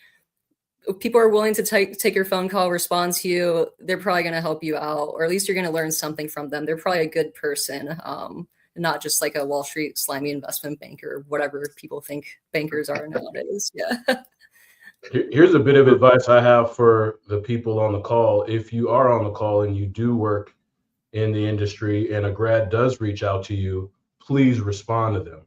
B: if people are willing to take your phone call, respond to you, they're probably going to help you out, or at least you're going to learn something from them. They're probably a good person, not just like a Wall Street slimy investment banker, whatever people think bankers are nowadays. Yeah.
C: Here's a bit of advice I have for the people on the call. If you are on the call and you do work in the industry and a grad does reach out to you, please respond to them,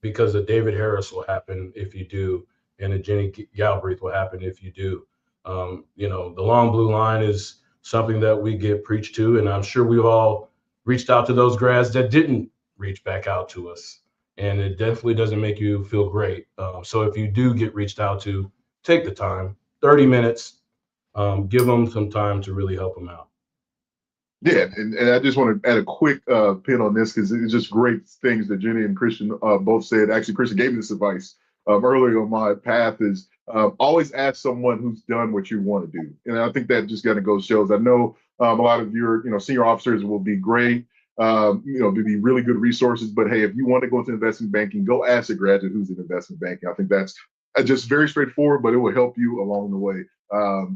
C: because a David Harris will happen if you do, and a Jenny Galbraith will happen if you do. The long blue line is something that we get preached to, and I'm sure we've all reached out to those grads that didn't reach back out to us. And it definitely doesn't make you feel great. So if you do get reached out to, take the time, 30 minutes, give them some time to really help them out.
A: Yeah, and I just want to add a quick pin on this because it's just great things that Jenny and Christian both said. Actually, Christian gave me this advice earlier on my path is always ask someone who's done what you want to do. And I think that just kind of goes shows. I know a lot of your senior officers will be great, to be really good resources. But hey, if you want to go into investment banking, go ask a graduate who's in investment banking. I think that's just very straightforward, but it will help you along the way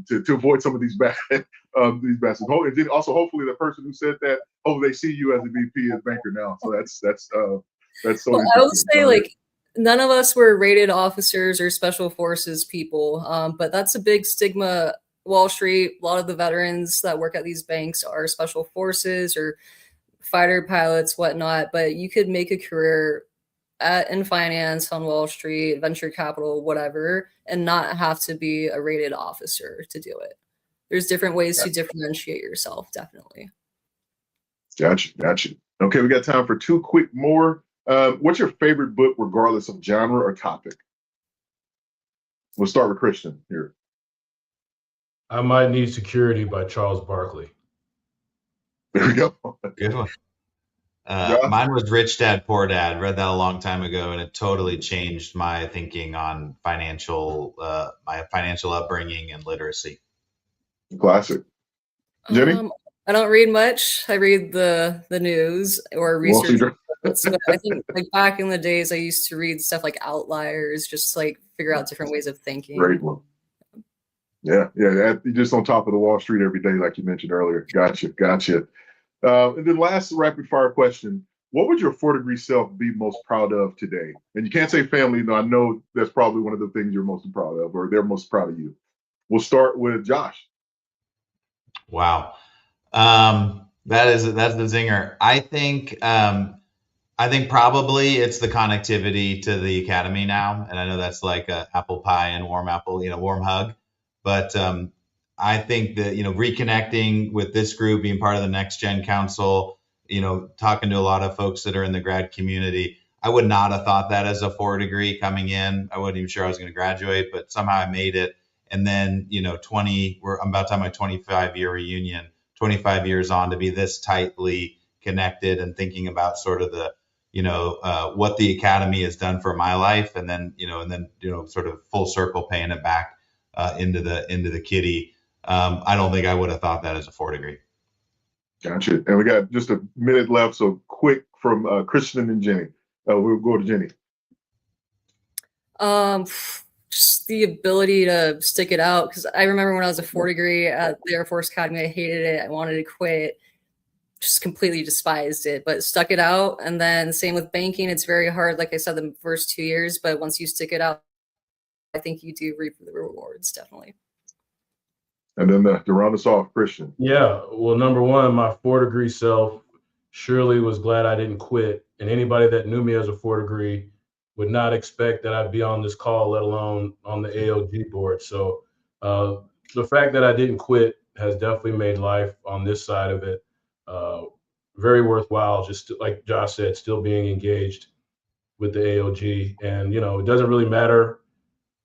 A: to avoid some of these bad bastards. And then also, hopefully, the person who said that, hopefully, they see you as a VP as banker now. So that's so.
B: Well, I will say, like, none of us were rated officers or special forces people, but that's a big stigma. Wall Street, a lot of the veterans that work at these banks are special forces or fighter pilots, whatnot. But you could make a career in finance on Wall Street, venture capital, whatever, and not have to be a rated officer to do it. There's different ways to differentiate yourself, definitely.
A: Gotcha. Okay, we got time for two quick more. What's your favorite book, regardless of genre or topic? We'll start with Christian here.
C: I Might Need Security by Charles Barkley.
A: There we go.
D: Good one. Mine was Rich Dad, Poor Dad. Read that a long time ago, and it totally changed my thinking on my financial upbringing and literacy.
A: Classic. Jenny?
B: I don't read much. I read the news or research. But I think like back in the days, I used to read stuff like Outliers, just to, like, figure out different ways of thinking.
A: Great one. Yeah. You're just on top of the Wall Street every day, like you mentioned earlier. Gotcha. And then last rapid fire question. What would your 4-degree self be most proud of today? And you can't say family, though I know that's probably one of the things you're most proud of, or they're most proud of you. We'll start with Josh.
D: Wow. That's the zinger. I think probably it's the connectivity to the academy now. And I know that's like a apple pie and warm hug. But I think that, reconnecting with this group, being part of the NextGen Council, talking to a lot of folks that are in the grad community, I would not have thought that as a 4-degree coming in. I wasn't even sure I was going to graduate, but somehow I made it. And then, I'm about to have my 25-year reunion, 25 years on, to be this tightly connected and thinking about sort of the, what the academy has done for my life. And then, sort of full circle paying it back into the kitty. I don't think I would have thought that as a 4-degree.
A: Gotcha. And we got just a minute left, so quick from Christian and Jenny. We'll go to Jenny.
B: Just the ability to stick it out, because I remember when I was a 4-degree at the Air Force Academy, I hated it. I wanted to quit. Just completely despised it, but stuck it out. And then same with banking. It's very hard, like I said, the first 2 years, but once you stick it out, I think you do reap the rewards, definitely.
A: And then to round us off, Christian.
C: Yeah, well, number one, my 4-degree self surely was glad I didn't quit. And anybody that knew me as a 4-degree would not expect that I'd be on this call, let alone on the ALG board. So the fact that I didn't quit has definitely made life on this side of it very worthwhile. Just like Josh said, still being engaged with the ALG. And, it doesn't really matter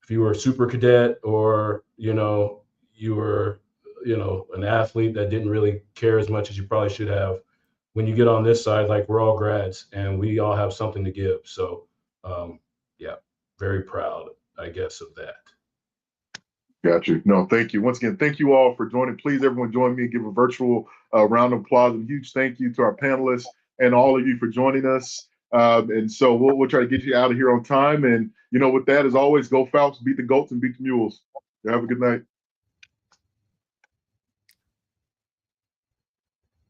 C: if you were a super cadet or, you were, an athlete that didn't really care as much as you probably should have. When you get on this side, like, we're all grads and we all have something to give. So, very proud, I guess, of that.
A: Got you. No, thank you. Once again, thank you all for joining. Please, everyone, join me and give a virtual round of applause and a huge thank you to our panelists and all of you for joining us. And so we'll try to get you out of here on time. And, with that, as always, go Falcons, beat the Goats, and beat the Mules. Have a good night.